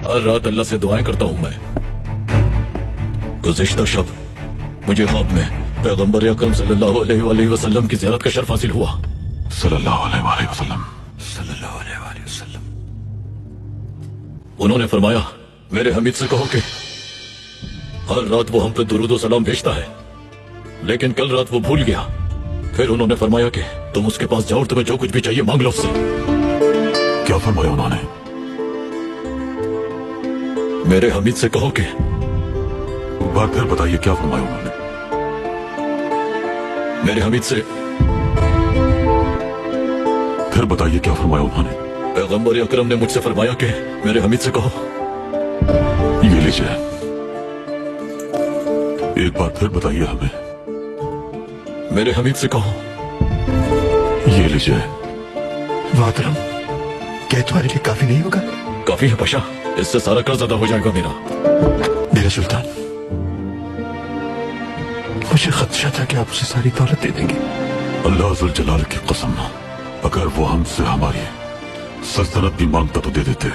ہر رات اللہ سے دعائیں کرتا ہوں میں. گزشتہ شب مجھے خواب میں پیغمبر اکرم صلی اللہ علیہ وآلہ وسلم کی زیارت کا شرف حاصل ہوا. صلی اللہ علیہ وآلہ وسلم. صلی اللہ علیہ وآلہ وسلم. انہوں نے فرمایا میرے حمید سے کہو کہ ہر رات وہ ہم پہ درود و سلام بھیجتا ہے، لیکن کل رات وہ بھول گیا. پھر انہوں نے فرمایا کہ تم اس کے پاس جاؤ اور تمہیں جو کچھ بھی چاہیے مانگ لو اس سے. کیا فرمایا انہوں نے؟ میرے حمید سے کہو کہ ایک بار پھر بتائیے کیا فرمایا انہوں نے؟ میرے حمید سے پھر بتائیے کیا فرمایا انہوں نے؟ پیغمبر اکرم نے مجھ سے فرمایا کہ میرے حمید سے کہو. یہ لیجیے. ایک بار پھر بتائیے ہمیں. میرے حمید سے کہو. یہ لیجیے. محترم کیا تمہارے لیے کافی نہیں ہوگا؟ کافی ہے پاشا، اس سے سارا قرض ادا ہو جائے گا میرا. میرا سلطان، مجھے خدشہ تھا کہ آپ اسے ساری دولت دے دیں گے. اللہ ذوالجلال کی قسم، اگر وہ ہم سے ہماری سلطنت بھی مانگتا تو دے دیتے.